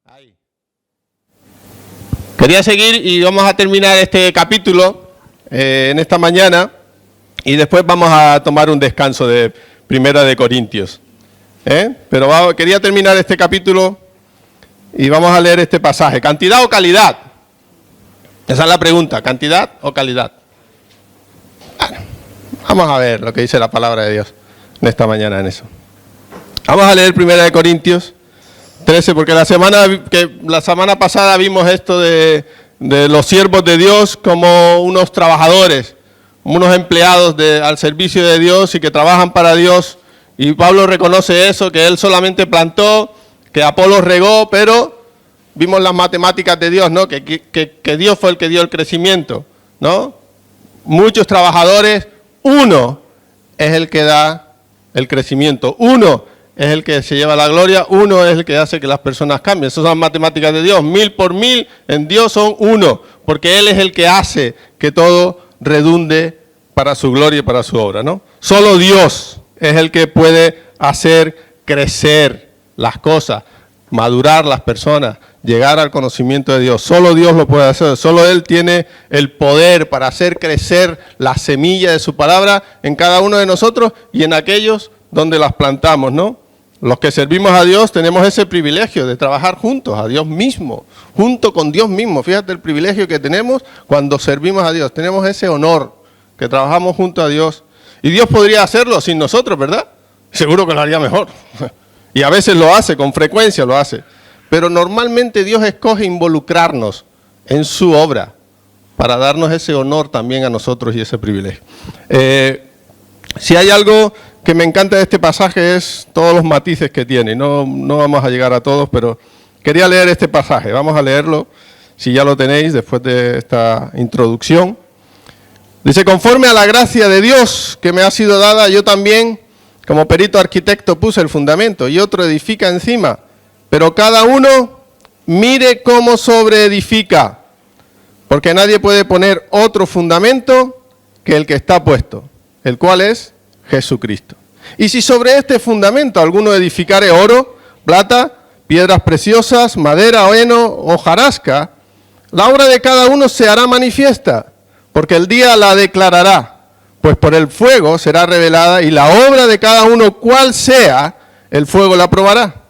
Ahí. Quería seguir y vamos a terminar este capítulo en esta mañana y después vamos a tomar un descanso de Primera de Corintios. Pero quería terminar este capítulo y vamos a leer este pasaje. ¿Cantidad o calidad? Esa es la pregunta, ¿cantidad o calidad? Bueno, vamos a ver lo que dice la palabra de Dios en esta mañana en eso. Vamos a leer Primera de Corintios 13, porque la semana pasada vimos esto de los siervos de Dios como unos trabajadores, como unos empleados al servicio de Dios y que trabajan para Dios. Y Pablo reconoce eso, que él solamente plantó, que Apolos regó, pero vimos las matemáticas de Dios, ¿no? Que Dios fue el que dio el crecimiento, ¿no? Muchos trabajadores, uno es el que da el crecimiento, uno es el que se lleva la gloria, uno es el que hace que las personas cambien. Esas son las matemáticas de Dios. 1000 por 1000 en Dios son uno, porque Él es el que hace que todo redunde para su gloria y para su obra, ¿no? Solo Dios es el que puede hacer crecer las cosas, madurar las personas, llegar al conocimiento de Dios. Solo Dios lo puede hacer. Solo Él tiene el poder para hacer crecer la semilla de su palabra en cada uno de nosotros y en aquellos donde las plantamos, ¿no? Los que servimos a Dios tenemos ese privilegio de trabajar juntos, a Dios mismo, junto con Dios mismo. Fíjate el privilegio que tenemos cuando servimos a Dios. Tenemos ese honor, que trabajamos junto a Dios. Y Dios podría hacerlo sin nosotros, ¿verdad? Seguro que lo haría mejor. Y a veces lo hace, con frecuencia lo hace. Pero normalmente Dios escoge involucrarnos en su obra para darnos ese honor también a nosotros y ese privilegio. Si hay algo que me encanta de este pasaje es todos los matices que tiene. No vamos a llegar a todos, pero quería leer este pasaje. Vamos a leerlo, si ya lo tenéis, después de esta introducción. Dice, conforme a la gracia de Dios que me ha sido dada, yo también, como perito arquitecto, puse el fundamento y otro edifica encima. Pero cada uno mire cómo sobreedifica, porque nadie puede poner otro fundamento que el que está puesto, el cual es Jesucristo. Y si sobre este fundamento alguno edificare oro, plata, piedras preciosas, madera, heno, hojarasca, la obra de cada uno se hará manifiesta, porque el día la declarará, pues por el fuego será revelada y la obra de cada uno, cual sea, el fuego la probará.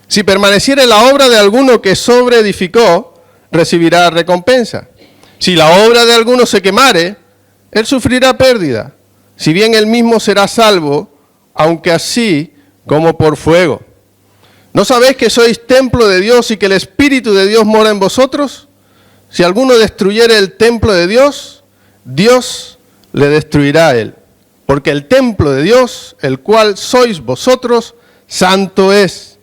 Si permaneciere la obra de alguno que sobreedificó, recibirá recompensa. Si la obra de alguno se quemare, él sufrirá pérdida. Si bien él mismo será salvo, aunque así como por fuego. ¿No sabéis que sois templo de Dios y que el Espíritu de Dios mora en vosotros? Si alguno destruyere el templo de Dios, Dios le destruirá a él. Porque el templo de Dios, el cual sois vosotros, santo es.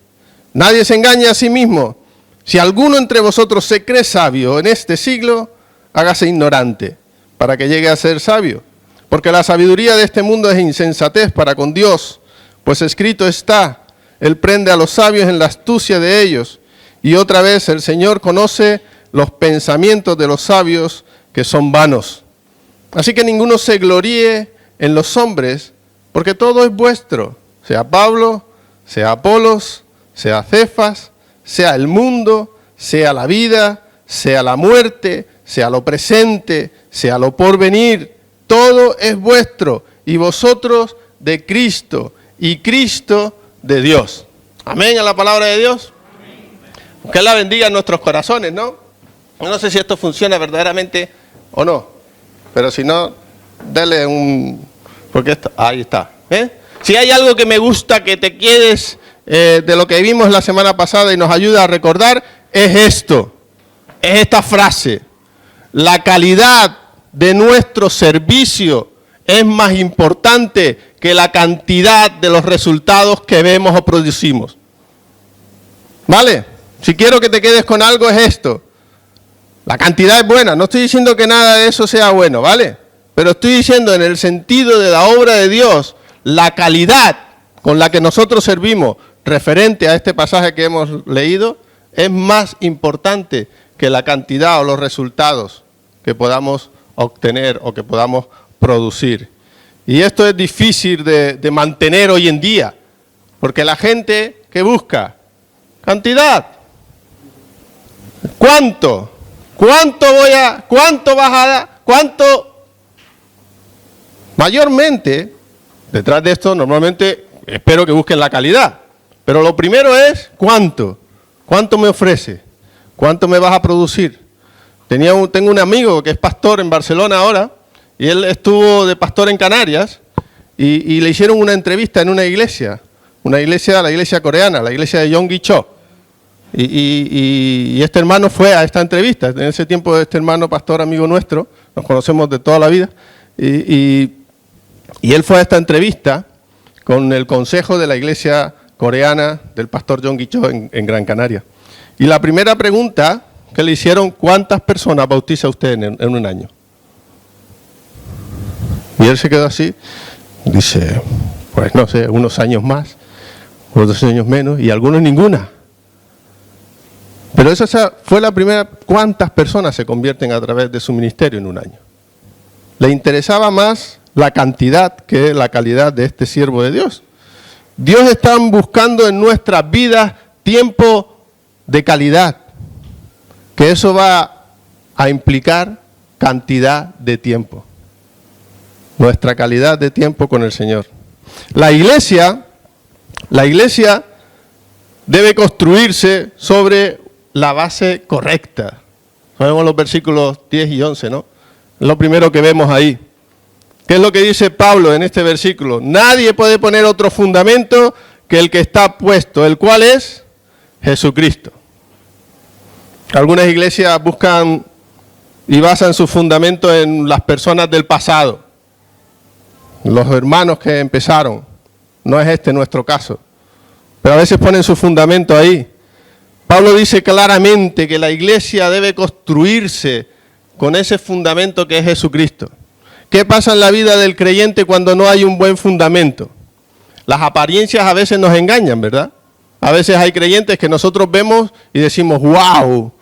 Nadie se engaña a sí mismo. Si alguno entre vosotros se cree sabio en este siglo, hágase ignorante, para que llegue a ser sabio. Porque la sabiduría de este mundo es insensatez para con Dios, pues escrito está, Él prende a los sabios en la astucia de ellos. Y otra vez el Señor conoce los pensamientos de los sabios que son vanos. Así que ninguno se gloríe en los hombres, porque todo es vuestro, sea Pablo, sea Apolos, sea Cefas, sea el mundo, sea la vida, sea la muerte, sea lo presente, sea lo porvenir. Todo es vuestro, y vosotros de Cristo, y Cristo de Dios. Amén a la palabra de Dios. Que Él la bendiga en nuestros corazones, ¿no? No sé si esto funciona verdaderamente o no, pero si no, dale un... porque ahí está. Si hay algo que me gusta que te quedes de lo que vimos la semana pasada y nos ayuda a recordar, es esto, es esta frase. La calidad de nuestro servicio es más importante que la cantidad de los resultados que vemos o producimos. ¿Vale? Si quiero que te quedes con algo es esto. La cantidad es buena, no estoy diciendo que nada de eso sea bueno, ¿vale? Pero estoy diciendo en el sentido de la obra de Dios, la calidad con la que nosotros servimos referente a este pasaje que hemos leído es más importante que la cantidad o los resultados que podamos obtener o que podamos producir. Y esto es difícil de mantener hoy en día, porque la gente que busca cantidad, ¿Cuánto? ¿Cuánto vas a dar? ¿Cuánto? Mayormente, detrás de esto, normalmente espero que busquen la calidad. Pero lo primero es, ¿cuánto? ¿Cuánto me ofrece? ¿Cuánto me vas a producir? Tengo un amigo que es pastor en Barcelona ahora, y él estuvo de pastor en Canarias, y le hicieron una entrevista en una iglesia, la iglesia coreana, la iglesia de Yonggi Cho. Y este hermano fue a esta entrevista. En ese tiempo este hermano pastor, amigo nuestro, nos conocemos de toda la vida, y él fue a esta entrevista con el consejo de la iglesia coreana del pastor Yonggi Cho en Gran Canaria. Y la primera pregunta que le hicieron, ¿cuántas personas bautiza usted en un año? Y él se quedó así, dice, pues no sé, unos años más, otros años menos, y algunos ninguna. Pero esa fue la primera, ¿cuántas personas se convierten a través de su ministerio en un año? Le interesaba más la cantidad que la calidad de este siervo de Dios. Dios está buscando en nuestras vidas tiempo de calidad, que eso va a implicar cantidad de tiempo. Nuestra calidad de tiempo con el Señor. La iglesia debe construirse sobre la base correcta. Sabemos los versículos 10 y 11, ¿no? Es lo primero que vemos ahí. ¿Qué es lo que dice Pablo en este versículo? Nadie puede poner otro fundamento que el que está puesto, el cual es Jesucristo. Algunas iglesias buscan y basan su fundamento en las personas del pasado, los hermanos que empezaron. No es este nuestro caso, pero a veces ponen su fundamento ahí. Pablo dice claramente que la iglesia debe construirse con ese fundamento que es Jesucristo. ¿Qué pasa en la vida del creyente cuando no hay un buen fundamento? Las apariencias a veces nos engañan, ¿verdad? A veces hay creyentes que nosotros vemos y decimos, ¡wow!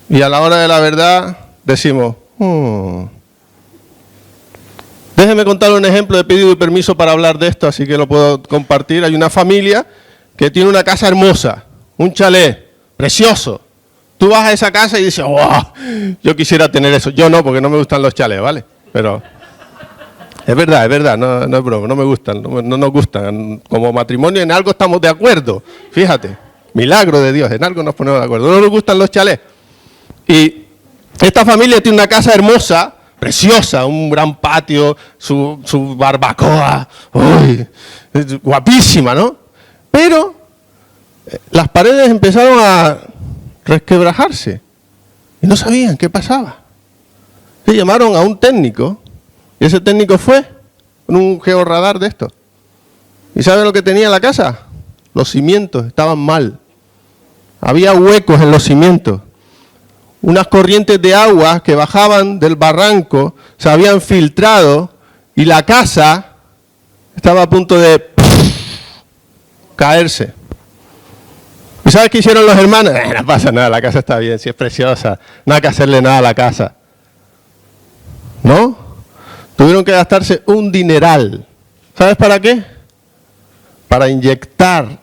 Y a la hora de la verdad decimos, Déjeme contar un ejemplo. He pedido permiso para hablar de esto, así que lo puedo compartir. Hay una familia que tiene una casa hermosa, un chalet precioso. Tú vas a esa casa y dices, ¡wow! Yo quisiera tener eso. Yo no, porque no me gustan los chalets, ¿vale? Pero es verdad, no es broma, no me gustan, no nos gustan. Como matrimonio en algo estamos de acuerdo, fíjate, milagro de Dios, en algo nos ponemos de acuerdo. No nos gustan los chalets. Y esta familia tiene una casa hermosa, preciosa, un gran patio, su barbacoa, uy, guapísima, ¿no? Pero las paredes empezaron a resquebrajarse y no sabían qué pasaba. Se llamaron a un técnico y ese técnico fue con un georradar de esto. ¿Y saben lo que tenía la casa? Los cimientos estaban mal. Había huecos en los cimientos. Unas corrientes de agua que bajaban del barranco se habían filtrado y la casa estaba a punto de caerse. ¿Y sabes qué hicieron los hermanos? No pasa nada, la casa está bien, si es preciosa, no hay que hacerle nada a la casa. ¿No? Tuvieron que gastarse un dineral. ¿Sabes para qué? Para inyectar.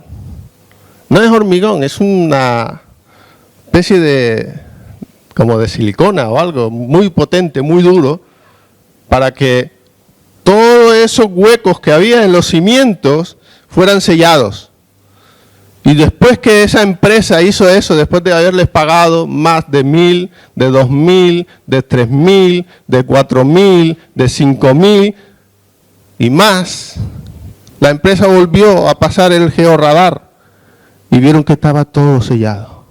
No es hormigón, es una especie de, como de silicona o algo, muy potente, muy duro, para que todos esos huecos que había en los cimientos fueran sellados. Y después que esa empresa hizo eso, después de haberles pagado más de 1,000, de 2,000, de 3,000, de 4,000, de 5,000 y más, la empresa volvió a pasar el georradar y vieron que estaba todo sellado.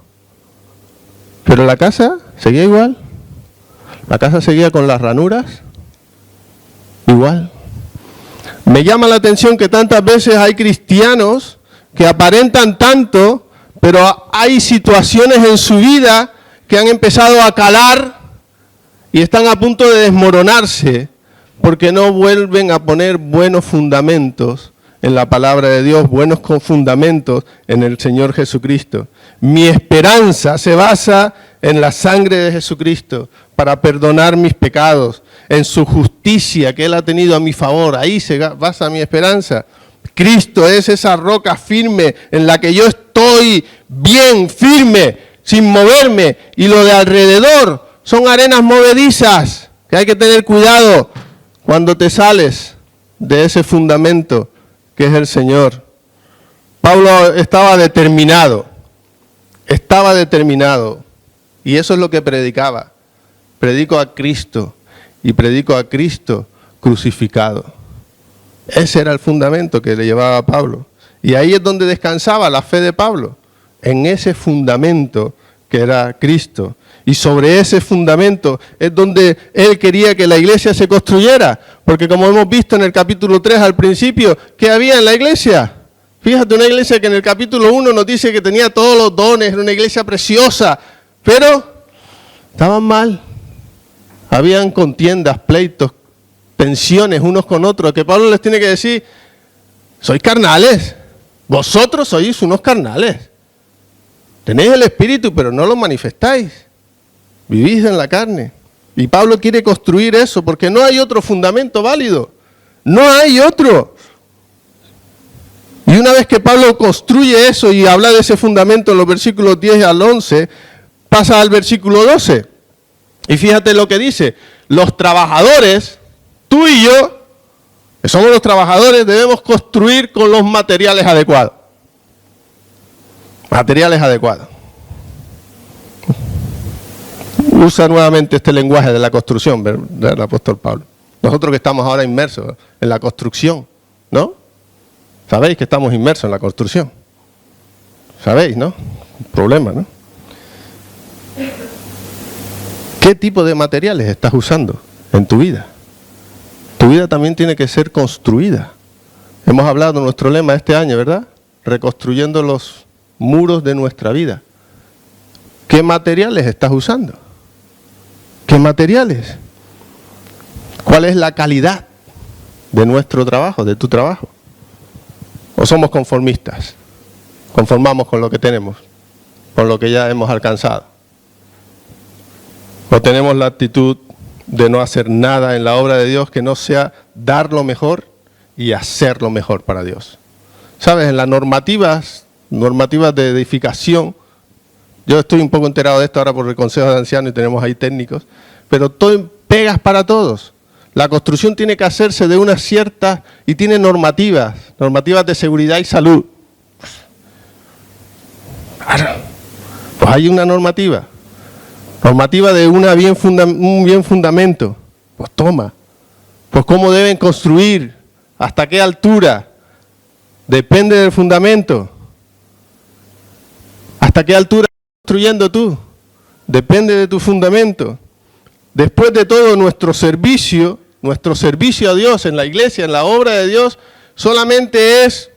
Pero la casa seguía igual, la casa seguía con las ranuras, igual. Me llama la atención que tantas veces hay cristianos que aparentan tanto, pero hay situaciones en su vida que han empezado a calar y están a punto de desmoronarse porque no vuelven a poner buenos fundamentos en la palabra de Dios, buenos fundamentos en el Señor Jesucristo. Mi esperanza se basa en la sangre de Jesucristo para perdonar mis pecados, en su justicia que Él ha tenido a mi favor. Ahí se basa mi esperanza. Cristo es esa roca firme en la que yo estoy bien firme, sin moverme, y lo de alrededor son arenas movedizas, que hay que tener cuidado cuando te sales de ese fundamento que es el Señor. Pablo estaba determinado, y eso es lo que predicaba. Predico a Cristo, y predico a Cristo crucificado. Ese era el fundamento que le llevaba a Pablo. Y ahí es donde descansaba la fe de Pablo, en ese fundamento que era Cristo. Y sobre ese fundamento es donde él quería que la iglesia se construyera. Porque como hemos visto en el capítulo 3 al principio, ¿qué había en la iglesia? Fíjate, una iglesia que en el capítulo 1 nos dice que tenía todos los dones, era una iglesia preciosa, pero estaban mal. Habían contiendas, pleitos, tensiones unos con otros, que Pablo les tiene que decir, sois carnales, vosotros sois unos carnales. Tenéis el Espíritu, pero no lo manifestáis. Vivís en la carne. Y Pablo quiere construir eso, porque no hay otro fundamento válido. No hay otro. Y una vez que Pablo construye eso y habla de ese fundamento en los versículos 10 al 11, pasa al versículo 12. Y fíjate lo que dice. Los trabajadores, tú y yo, que somos los trabajadores, debemos construir con los materiales adecuados. Materiales adecuados. Usa nuevamente este lenguaje de la construcción, ¿verdad? El apóstol Pablo. Nosotros que estamos ahora inmersos en la construcción, ¿no? Sabéis que estamos inmersos en la construcción. Sabéis, ¿no? Un problema, ¿no? ¿Qué tipo de materiales estás usando en tu vida? Tu vida también tiene que ser construida. Hemos hablado de nuestro lema este año, ¿verdad? Reconstruyendo los muros de nuestra vida. ¿Qué materiales estás usando? ¿Qué materiales? ¿Cuál es la calidad de nuestro trabajo, de tu trabajo? ¿O somos conformistas? Conformamos con lo que tenemos, con lo que ya hemos alcanzado. ¿O tenemos la actitud de no hacer nada en la obra de Dios que no sea dar lo mejor y hacer lo mejor para Dios? ¿Sabes? En las normativas de edificación, yo estoy un poco enterado de esto ahora por el Consejo de Ancianos y tenemos ahí técnicos, pero todo pegas para todos. La construcción tiene que hacerse de una cierta, y tiene normativas de seguridad y salud. Claro, pues hay una normativa de un bien fundamento. Pues toma, pues cómo deben construir, hasta qué altura, depende del fundamento. ¿Hasta qué altura estás construyendo tú? Depende de tu fundamento. Después de todo, nuestro servicio a Dios en la iglesia, en la obra de Dios, solamente es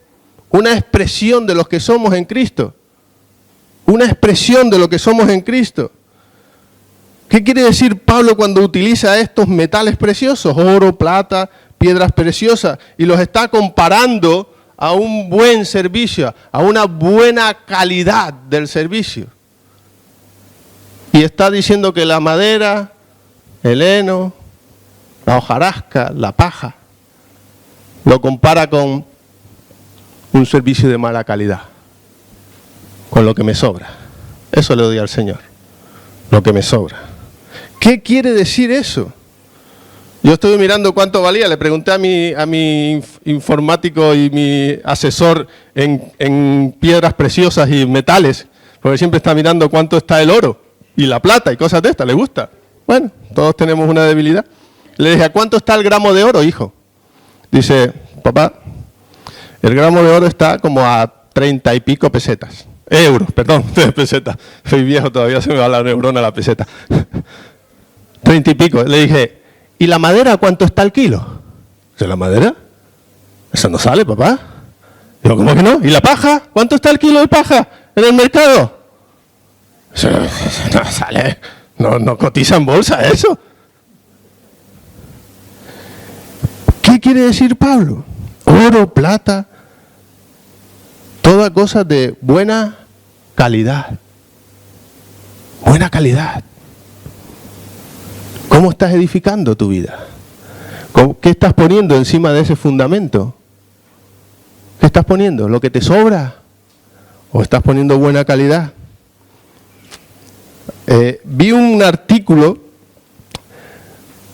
una expresión de lo que somos en Cristo. Una expresión de lo que somos en Cristo. ¿Qué quiere decir Pablo cuando utiliza estos metales preciosos? Oro, plata, piedras preciosas, y los está comparando a un buen servicio, a una buena calidad del servicio. Y está diciendo que la madera, el heno, la hojarasca, la paja, lo compara con un servicio de mala calidad, con lo que me sobra. Eso le doy al Señor, lo que me sobra. ¿Qué quiere decir eso? Yo estuve mirando cuánto valía, le pregunté a mi informático y mi asesor en piedras preciosas y metales, porque siempre está mirando cuánto está el oro y la plata y cosas de estas, ¿le gusta? Bueno, todos tenemos una debilidad. Le dije, ¿a cuánto está el gramo de oro, hijo? Dice, papá, el gramo de oro está como a 30 y pico pesetas. Euros, perdón, pesetas. Soy viejo, todavía se me va la neurona a la peseta. 30 y pico. Le dije, ¿y la madera cuánto está el kilo? Dice, ¿la madera? Eso no sale, papá. Digo, ¿cómo que no? ¿Y la paja? ¿Cuánto está el kilo de paja en el mercado? Eso no sale, no cotiza en bolsa eso. ¿Qué quiere decir Pablo? Oro, plata, todas cosas de buena calidad. Buena calidad. ¿Cómo estás edificando tu vida? ¿Qué estás poniendo encima de ese fundamento? ¿Qué estás poniendo? ¿Lo que te sobra? ¿O estás poniendo buena calidad? vi un artículo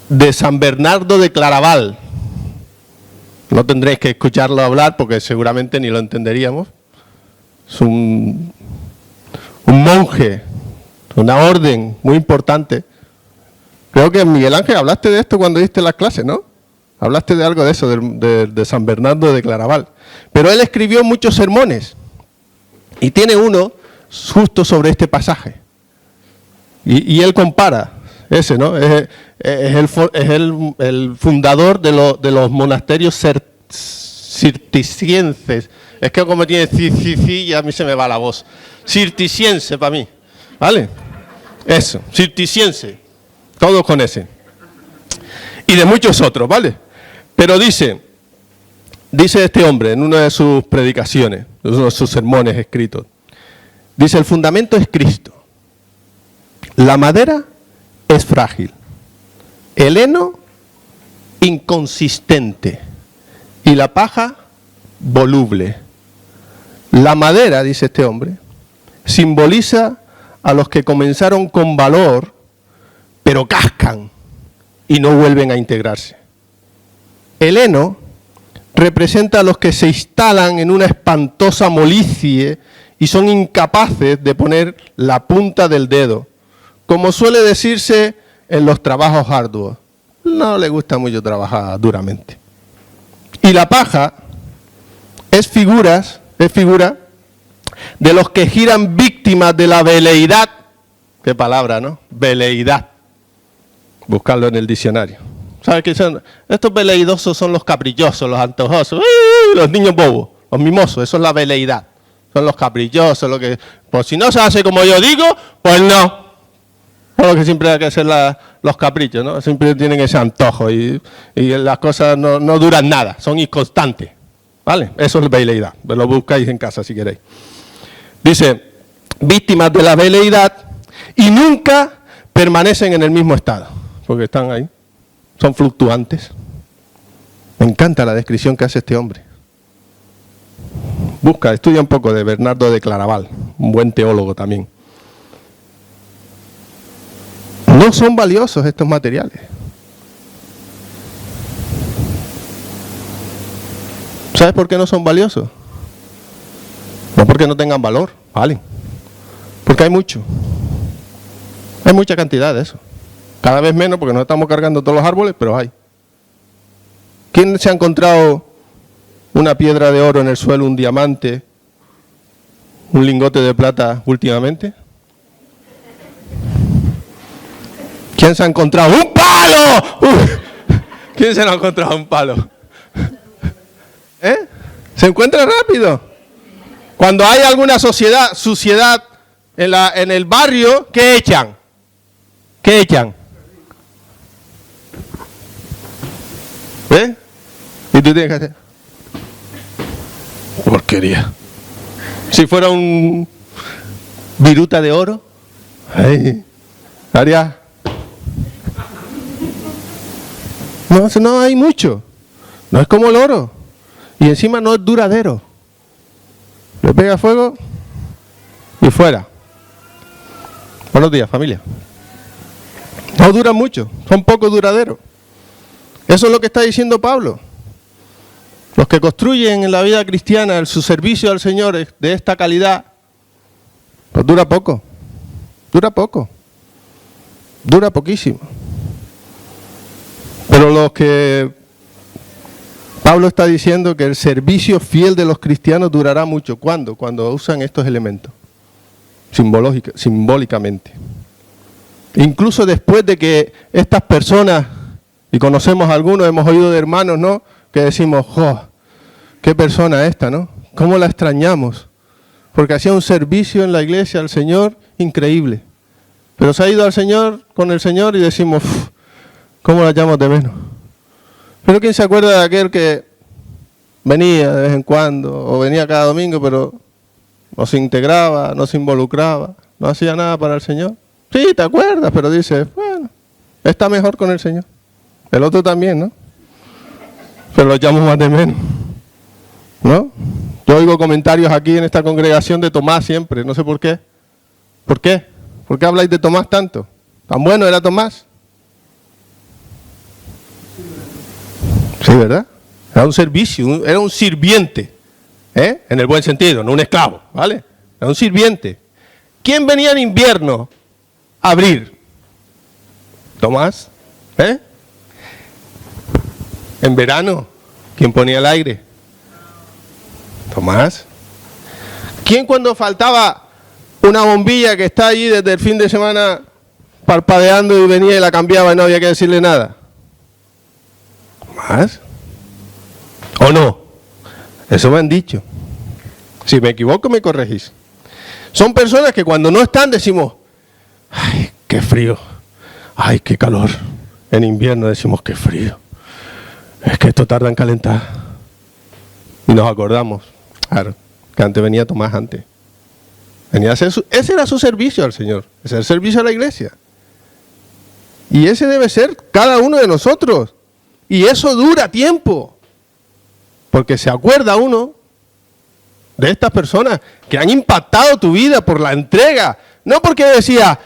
de San Bernardo de Claraval. No tendréis que escucharlo hablar porque seguramente ni lo entenderíamos. Es un monje, una orden muy importante. Creo que Miguel Ángel, hablaste de esto cuando diste las clases, ¿no? Hablaste de algo de eso, de San Bernardo de Claraval. Pero él escribió muchos sermones y tiene uno justo sobre este pasaje. Y él compara ese, ¿no? Es el fundador de los monasterios cistercienses. Es que como tiene y a mí se me va la voz. Cisterciense para mí, ¿vale? Eso, cisterciense. Todos con ese. Y de muchos otros, ¿vale? Pero dice este hombre en una de sus predicaciones, en uno de sus sermones escritos, dice, el fundamento es Cristo. La madera es frágil. El heno, inconsistente. Y la paja, voluble. La madera, dice este hombre, simboliza a los que comenzaron con valor, pero cascan y no vuelven a integrarse. El heno representa a los que se instalan en una espantosa molicie y son incapaces de poner la punta del dedo, como suele decirse en los trabajos arduos. No le gusta mucho trabajar duramente. Y la paja es figura de los que giran víctimas de la veleidad. Qué palabra, ¿no? Veleidad. Buscarlo en el diccionario. ¿Sabes qué son? Estos veleidosos son los caprichosos, los antojosos, los niños bobos, los mimosos. Eso es la veleidad. Son los caprichosos, lo que, pues si no se hace como yo digo, pues no. Es lo que siempre hay que hacer los caprichos, ¿no? Siempre tienen ese antojo y las cosas no duran nada, son inconstantes. ¿Vale? Eso es veleidad. Lo buscáis en casa si queréis. Dice, víctimas de la veleidad y nunca permanecen en el mismo estado, porque están ahí, son fluctuantes. Me encanta la descripción que hace este hombre. Estudia un poco de Bernardo de Claraval, un buen teólogo también. No son valiosos estos materiales. ¿Sabes por qué no son valiosos? No porque no tengan valor, valen. Porque hay mucho. Hay mucha cantidad de eso. Cada vez menos porque nos estamos cargando todos los árboles, pero hay. ¿Quién se ha encontrado una piedra de oro en el suelo, un diamante, un lingote de plata últimamente? ¿Quién se ha encontrado un palo? ¿Quién se ha encontrado un palo? Se encuentra rápido. Cuando hay alguna suciedad en el barrio, ¿qué echan? ¿Qué echan? ¿Ves? Y tú tienes que hacer porquería. Si fuera un viruta de oro, haría. No hay mucho. No es como el oro. Y encima no es duradero. Le pega fuego y fuera. Buenos días, familia. No duran mucho, son poco duraderos. Eso es lo que está diciendo Pablo. Los que construyen en la vida cristiana su servicio al Señor de esta calidad, pues dura poco. Dura poco. Dura poquísimo. Pero los que Pablo está diciendo que el servicio fiel de los cristianos durará mucho. ¿Cuándo? Cuando usan estos elementos, simbólicamente. Incluso después de que estas personas, y conocemos a algunos, hemos oído de hermanos, ¿no?, que decimos, ¡oh, qué persona esta!, ¿no? ¿Cómo la extrañamos? Porque hacía un servicio en la iglesia al Señor increíble. Pero se ha ido al Señor, con el Señor, y decimos, ¿cómo la echamos de menos? Pero ¿quién se acuerda de aquel que venía de vez en cuando, o venía cada domingo, pero no se integraba, no se involucraba, no hacía nada para el Señor? Sí, te acuerdas, pero dices, bueno, está mejor con el Señor. El otro también, ¿no? Pero lo echamos más de menos, ¿no? Yo oigo comentarios aquí en esta congregación de Tomás siempre, no sé por qué. ¿Por qué? ¿Por qué habláis de Tomás tanto? ¿Tan bueno era Tomás? Sí, ¿verdad? Era un servicio, era un sirviente, en el buen sentido, no un esclavo, ¿vale? Era un sirviente. ¿Quién venía en invierno a abrir? Tomás, En verano, ¿quién ponía el aire? Tomás. ¿Quién cuando faltaba una bombilla que está allí desde el fin de semana parpadeando y venía y la cambiaba y no había que decirle nada? Tomás. ¿O no? Eso me han dicho. Si me equivoco me corregís. Son personas que cuando no están decimos, ay, qué frío, ay, qué calor. En invierno decimos, qué frío. Es que esto tarda en calentar. Y nos acordamos, claro, que antes venía Tomás antes. Venía a hacer ese era su servicio al Señor, ese es el servicio a la iglesia. Y ese debe ser cada uno de nosotros. Y eso dura tiempo. Porque se acuerda uno de estas personas que han impactado tu vida por la entrega. No porque decía,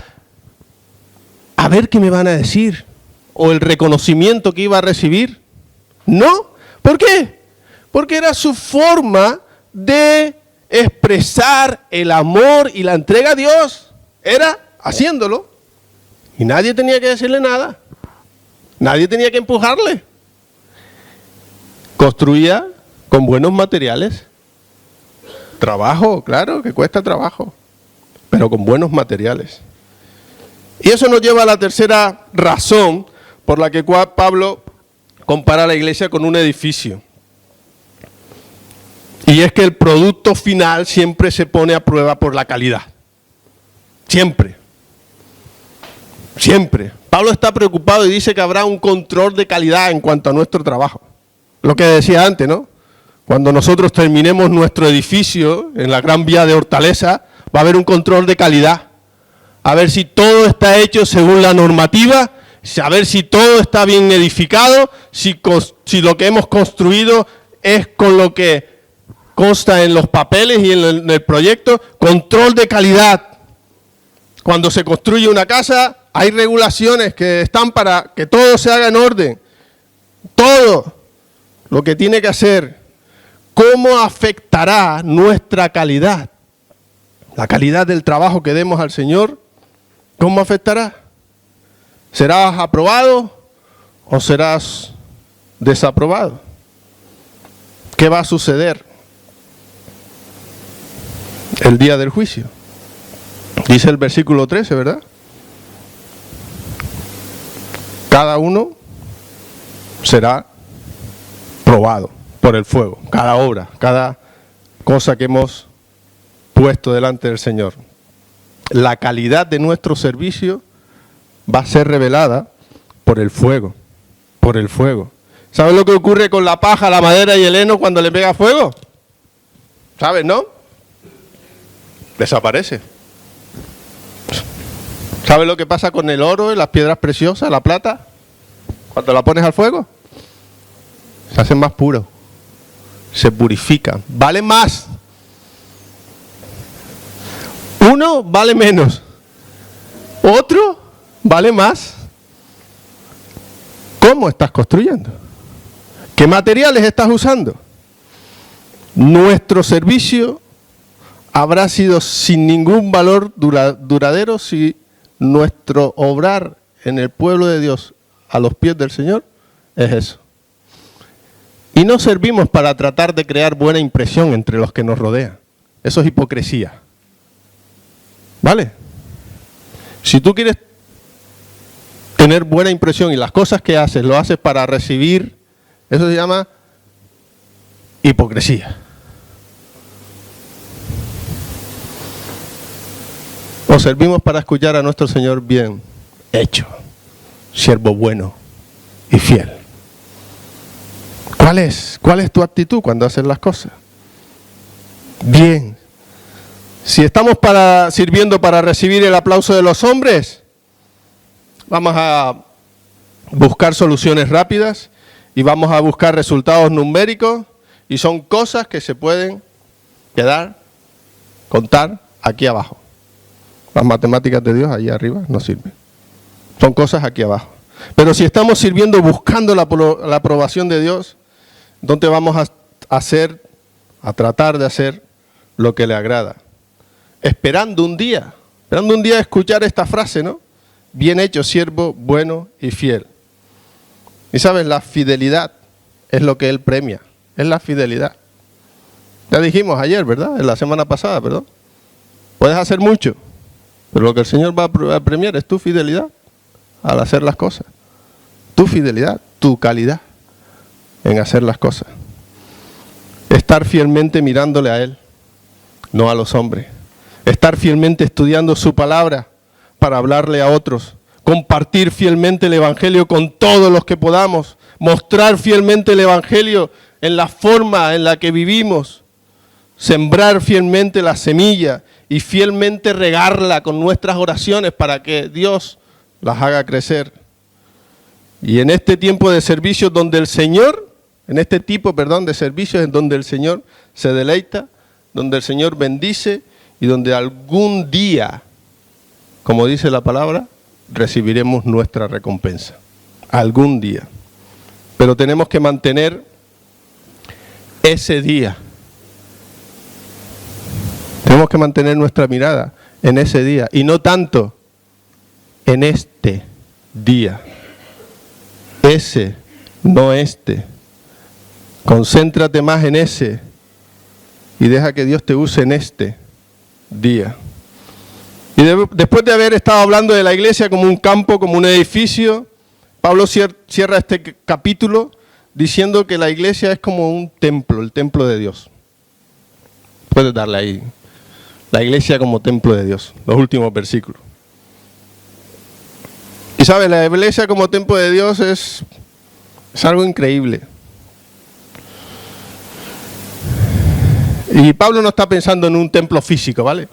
a ver qué me van a decir, o el reconocimiento que iba a recibir. No, ¿por qué? Porque era su forma de expresar el amor y la entrega a Dios. Era haciéndolo. Y nadie tenía que decirle nada. Nadie tenía que empujarle. Construía con buenos materiales. Trabajo, claro, que cuesta trabajo. Pero con buenos materiales. Y eso nos lleva a la tercera razón por la que Pablo compara a la iglesia con un edificio. Y es que el producto final siempre se pone a prueba por la calidad. Siempre. Siempre. Pablo está preocupado y dice que habrá un control de calidad en cuanto a nuestro trabajo. Lo que decía antes, ¿no? Cuando nosotros terminemos nuestro edificio en la Gran Vía de Hortaleza, va a haber un control de calidad. A ver si todo está hecho según la normativa, a ver si todo está bien edificado, si lo que hemos construido es con lo que consta en los papeles y en el proyecto. Control de calidad. Cuando se construye una casa, hay regulaciones que están para que todo se haga en orden. Todo lo que tiene que hacer. ¿Cómo afectará nuestra calidad? La calidad del trabajo que demos al Señor, ¿cómo afectará? ¿Serás aprobado o serás desaprobado? ¿Qué va a suceder el día del juicio? Dice el versículo 13, ¿verdad? Cada uno será probado por el fuego, cada obra, cada cosa que hemos puesto delante del Señor. La calidad de nuestro servicio va a ser revelada por el fuego, por el fuego. ¿Sabes lo que ocurre con la paja, la madera y el heno cuando le pega fuego? ¿Sabes, no? Desaparece. ¿Sabes lo que pasa con el oro y las piedras preciosas, la plata? Cuando la pones al fuego, se hacen más puros, se purifican, valen más. Uno vale menos, otro vale más. ¿Cómo estás construyendo? ¿Qué materiales estás usando? Nuestro servicio habrá sido sin ningún valor duradero si nuestro obrar en el pueblo de Dios a los pies del Señor es eso. Y no servimos para tratar de crear buena impresión entre los que nos rodean. Eso es hipocresía. ¿Vale? Si tú quieres tener buena impresión y las cosas que haces, lo haces para recibir, eso se llama hipocresía. O servimos para escuchar a nuestro Señor bien hecho, siervo bueno y fiel. ¿Cuál es tu actitud cuando haces las cosas? Bien. Si estamos sirviendo para recibir el aplauso de los hombres, vamos a buscar soluciones rápidas y vamos a buscar resultados numéricos, y son cosas que se pueden contar aquí abajo. Las matemáticas de Dios allá arriba no sirven. Son cosas aquí abajo. Pero si estamos sirviendo buscando la aprobación de Dios, ¿dónde vamos a hacer, a tratar de hacer lo que le agrada? Esperando un día escuchar esta frase, ¿no? Bien hecho, siervo bueno y fiel. Y sabes, la fidelidad es lo que Él premia, es la fidelidad. Ya dijimos ayer, ¿verdad? En la semana pasada, perdón. Puedes hacer mucho, pero lo que el Señor va a premiar es tu fidelidad al hacer las cosas. Tu fidelidad, tu calidad en hacer las cosas. Estar fielmente mirándole a Él, no a los hombres. Estar fielmente estudiando su palabra para hablarle a otros. Compartir fielmente el Evangelio con todos los que podamos. Mostrar fielmente el Evangelio en la forma en la que vivimos. Sembrar fielmente la semilla y fielmente regarla con nuestras oraciones para que Dios las haga crecer. Y en este tiempo de servicios donde el Señor, en este tipo, de servicios en donde el Señor se deleita, donde el Señor bendice y donde algún día, como dice la palabra, recibiremos nuestra recompensa. Algún día. Pero tenemos que mantener ese día. Tenemos que mantener nuestra mirada en ese día y no tanto en este día. Ese, no este. Concéntrate más en ese y deja que Dios te use en este día. Y después de haber estado hablando de la iglesia como un campo, como un edificio, Pablo cierra este capítulo diciendo que la iglesia es como un templo, el templo de Dios. Puedes darle ahí. La iglesia como templo de Dios, los últimos versículos. Y sabes, la iglesia como templo de Dios es algo increíble. Y Pablo no está pensando en un templo físico, ¿vale?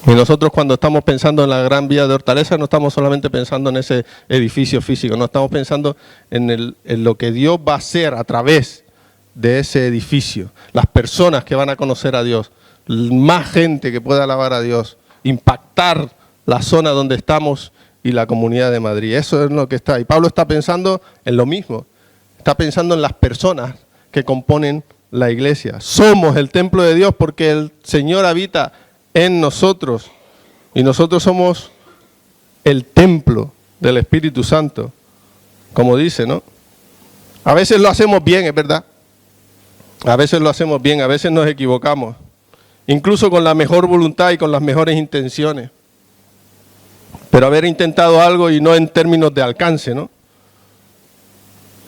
Y nosotros cuando estamos pensando en la Gran Vía de Hortaleza no estamos solamente pensando en ese edificio físico, no estamos pensando en lo que Dios va a hacer a través de ese edificio. Las personas que van a conocer a Dios, más gente que pueda alabar a Dios, impactar la zona donde estamos y la Comunidad de Madrid. Eso es lo que está. Y Pablo está pensando en lo mismo. Está pensando en las personas que componen la iglesia. Somos el templo de Dios porque el Señor habita en nosotros y nosotros somos el templo del Espíritu Santo, como dice, ¿no? A veces lo hacemos bien, es verdad. A veces lo hacemos bien, a veces nos equivocamos, incluso con la mejor voluntad y con las mejores intenciones. Pero haber intentado algo y no en términos de alcance, ¿no?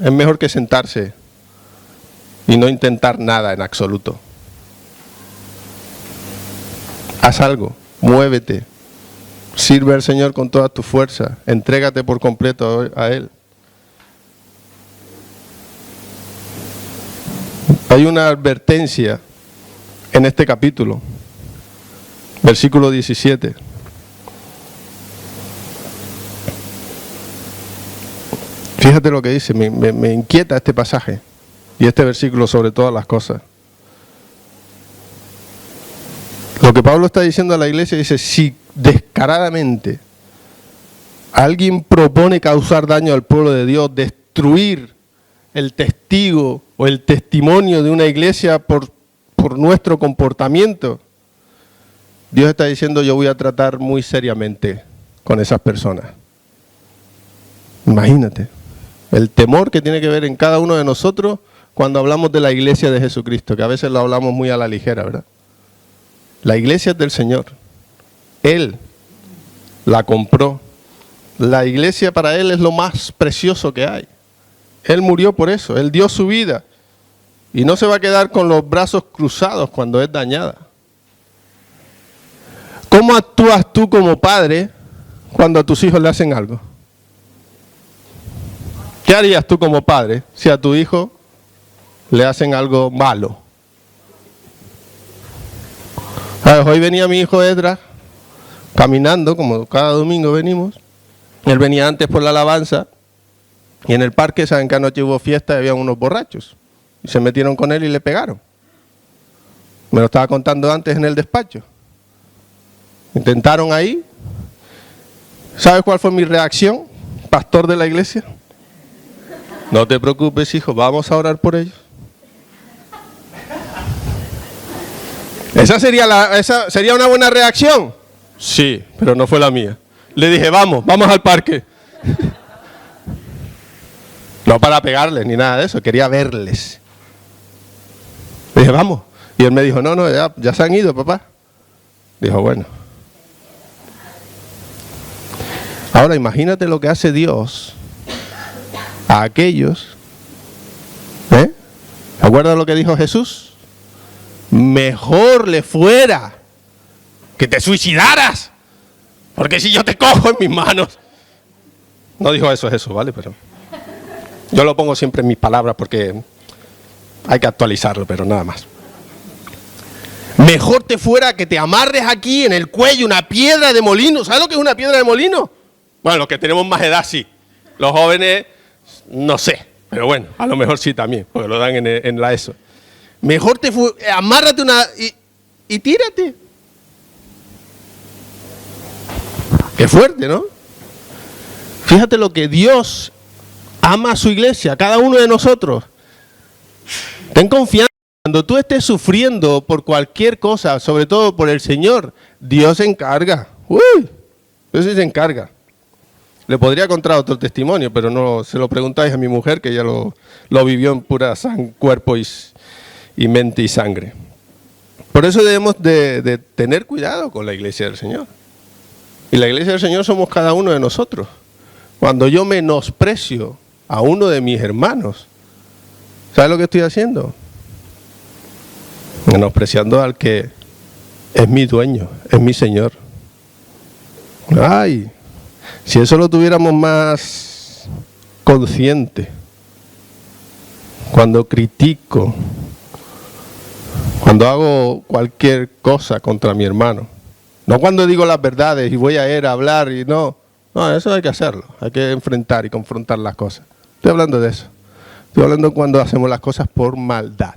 Es mejor que sentarse y no intentar nada en absoluto. Haz algo, muévete, sirve al Señor con toda tu fuerza, entrégate por completo a Él. Hay una advertencia en este capítulo, versículo 17. Fíjate lo que dice, me inquieta este pasaje y este versículo sobre todas las cosas. Lo que Pablo está diciendo a la iglesia dice, si descaradamente alguien propone causar daño al pueblo de Dios, destruir el testigo o el testimonio de una iglesia por nuestro comportamiento, Dios está diciendo, yo voy a tratar muy seriamente con esas personas. Imagínate, el temor que tiene que ver en cada uno de nosotros cuando hablamos de la iglesia de Jesucristo, que a veces lo hablamos muy a la ligera, ¿verdad? La iglesia es del Señor. Él la compró. La iglesia para Él es lo más precioso que hay. Él murió por eso. Él dio su vida. Y no se va a quedar con los brazos cruzados cuando es dañada. ¿Cómo actúas tú como padre cuando a tus hijos le hacen algo? ¿Qué harías tú como padre si a tu hijo le hacen algo malo? Hoy venía mi hijo Edra caminando, como cada domingo venimos. Él venía antes por la alabanza y en el parque, saben que anoche hubo fiesta y había unos borrachos. Y se metieron con él y le pegaron. Me lo estaba contando antes en el despacho. Intentaron ahí. ¿Sabes cuál fue mi reacción, pastor de la iglesia? No te preocupes, hijo, vamos a orar por ellos. ¿Esa sería una buena reacción? Sí, pero no fue la mía. Le dije, vamos al parque. No para pegarles ni nada de eso, quería verles. Le dije, vamos. Y él me dijo, no, ya se han ido, papá. Dijo, bueno. Ahora imagínate lo que hace Dios a aquellos. ¿Te acuerdas lo que dijo Jesús? Mejor le fuera que te suicidaras, porque si yo te cojo en mis manos. No dijo eso Jesús, ¿vale? Pero yo lo pongo siempre en mis palabras porque hay que actualizarlo, pero nada más. Mejor te fuera que te amarres aquí en el cuello una piedra de molino. ¿Sabes lo que es una piedra de molino? Bueno, los que tenemos más edad sí. Los jóvenes, no sé. Pero bueno, a lo mejor sí también, porque lo dan en la ESO. Mejor amárrate y tírate. Qué fuerte, ¿no? Fíjate lo que Dios ama a su iglesia, a cada uno de nosotros. Ten confianza. Cuando tú estés sufriendo por cualquier cosa, sobre todo por el Señor, Dios se encarga. Dios se encarga. Le podría contar otro testimonio, pero no se lo preguntáis a mi mujer, que ella lo vivió en pura cuerpo y mente y sangre. Por eso debemos de tener cuidado con la iglesia del Señor. Y la iglesia del Señor somos cada uno de nosotros. Cuando yo menosprecio a uno de mis hermanos, ¿sabes lo que estoy haciendo? Menospreciando al que es mi dueño, es mi Señor. Ay, si eso lo tuviéramos más consciente, cuando critico, cuando hago cualquier cosa contra mi hermano, no cuando digo las verdades y voy a ir a hablar y no, eso hay que hacerlo, hay que enfrentar y confrontar las cosas. Estoy hablando de eso, estoy hablando cuando hacemos las cosas por maldad.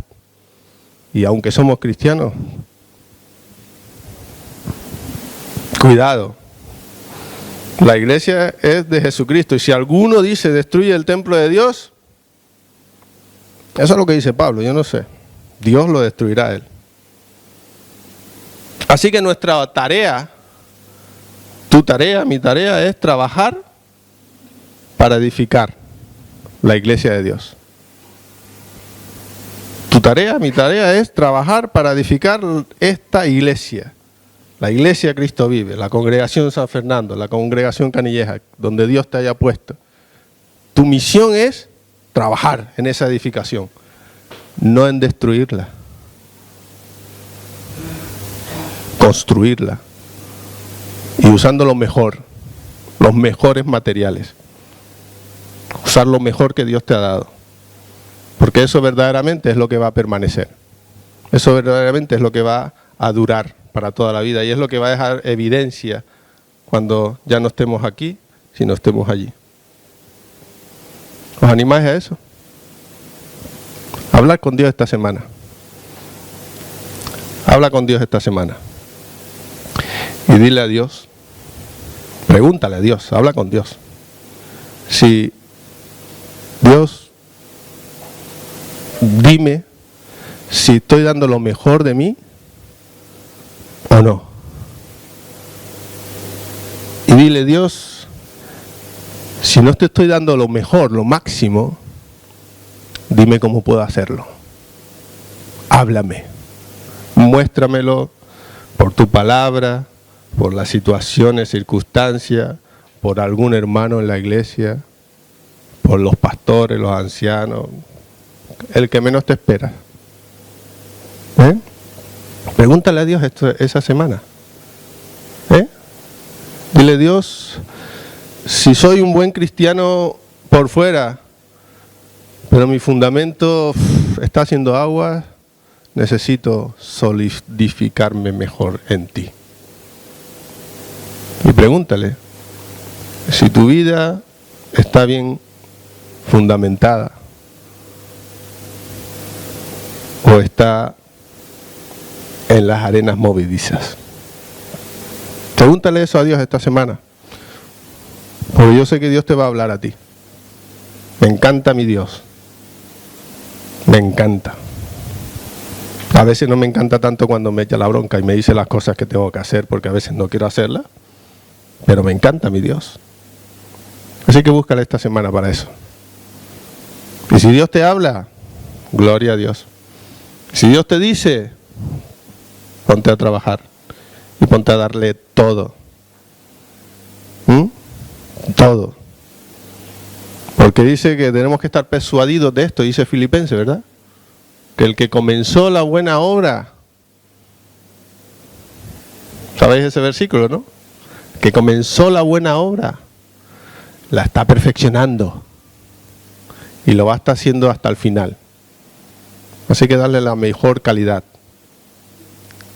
Y aunque somos cristianos, cuidado. La iglesia es de Jesucristo. Y si alguno dice destruye el templo de Dios, eso es lo que dice Pablo, yo no sé. Dios lo destruirá a él. Así que nuestra tarea, tu tarea, mi tarea es trabajar para edificar la iglesia de Dios. Tu tarea, mi tarea es trabajar para edificar esta iglesia. La iglesia Cristo Vive, la congregación San Fernando, la congregación Canilleja, donde Dios te haya puesto. Tu misión es trabajar en esa edificación, no en destruirla. Construirla. Y usando lo mejor, los mejores materiales. Usar lo mejor que Dios te ha dado. Porque eso verdaderamente es lo que va a permanecer. Eso verdaderamente es lo que va a durar para toda la vida. Y es lo que va a dejar evidencia cuando ya no estemos aquí, sino estemos allí. ¿Os animáis a eso? Hablar con Dios esta semana. Habla con Dios esta semana. Y dile a Dios, pregúntale a Dios, habla con Dios. Si Dios, dime si estoy dando lo mejor de mí o no. Y dile, Dios, si no te estoy dando lo mejor, lo máximo, dime cómo puedo hacerlo. Háblame, muéstramelo por tu palabra, por las situaciones, circunstancias, por algún hermano en la iglesia, por los pastores, los ancianos, el que menos te espera. Pregúntale a Dios esa semana. Dile, Dios, si soy un buen cristiano por fuera, pero mi fundamento está haciendo agua, necesito solidificarme mejor en ti. Y pregúntale si tu vida está bien fundamentada o está en las arenas movedizas. Pregúntale eso a Dios esta semana. Porque yo sé que Dios te va a hablar a ti. Me encanta mi Dios. Me encanta. A veces no me encanta tanto cuando me echa la bronca y me dice las cosas que tengo que hacer, porque a veces no quiero hacerlas. Pero me encanta mi Dios. Así que búscale esta semana para eso. Y si Dios te habla, gloria a Dios. Si Dios te dice, ponte a trabajar y ponte a darle todo. Todo. Porque dice que tenemos que estar persuadidos de esto, dice Filipenses, ¿verdad? Que el que comenzó la buena obra, ¿sabéis ese versículo, no? Que comenzó la buena obra, la está perfeccionando y lo va a estar haciendo hasta el final. Así que darle la mejor calidad,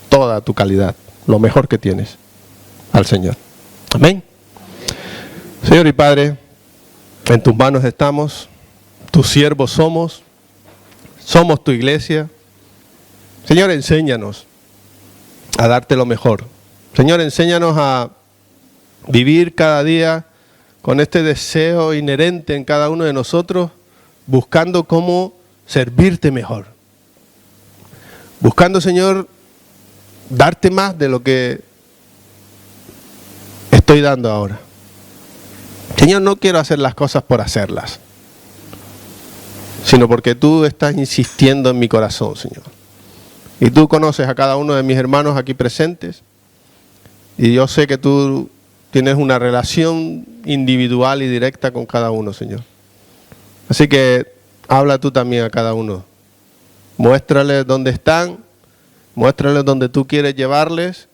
toda tu calidad, lo mejor que tienes al Señor. Amén. Señor y Padre, en tus manos estamos, tus siervos somos tu iglesia. Señor, enséñanos a darte lo mejor. Señor, enséñanos a vivir cada día con este deseo inherente en cada uno de nosotros, buscando cómo servirte mejor. Buscando, Señor, darte más de lo que estoy dando ahora. Señor, no quiero hacer las cosas por hacerlas, sino porque tú estás insistiendo en mi corazón, Señor. Y tú conoces a cada uno de mis hermanos aquí presentes, y yo sé que tú tienes una relación individual y directa con cada uno, Señor. Así que habla tú también a cada uno. Muéstrales dónde están, muéstrales dónde tú quieres llevarles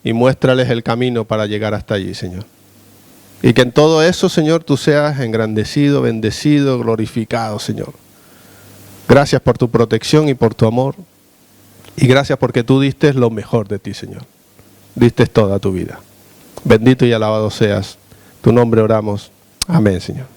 y muéstrales el camino para llegar hasta allí, Señor. Y que en todo eso, Señor, tú seas engrandecido, bendecido, glorificado, Señor. Gracias por tu protección y por tu amor. Y gracias porque tú diste lo mejor de ti, Señor. Diste toda tu vida. Bendito y alabado seas. Tu nombre oramos. Amén, Señor.